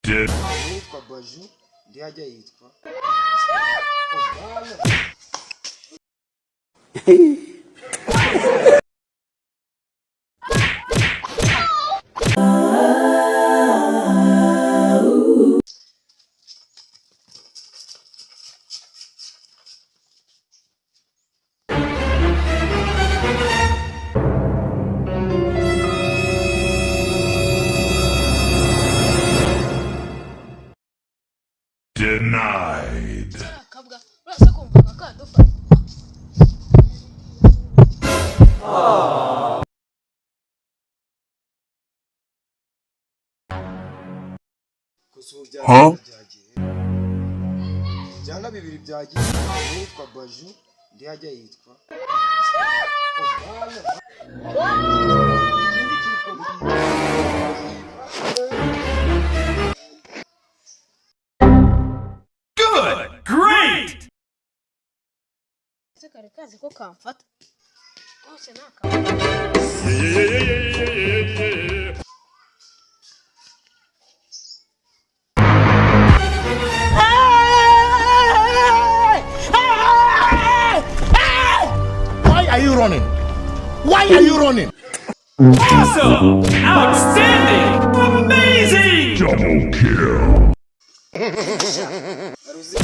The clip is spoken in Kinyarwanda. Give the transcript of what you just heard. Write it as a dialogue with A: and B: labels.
A: Yitwa Baju, ndi ajya yitwa Obama.
B: Denied.
C: Barakubwa, urasa kumva bakadufata.
A: Byana bibiri byagiye. Yitwa Baju, ndi ajya yitwa Obama.
B: Good! Great!
C: Ese kare kazi ko kamfata. Kose naka.
D: Why are you running? Why are you running?
B: Awesome! Outstanding! Amazing! Double kill!
A: Ruzi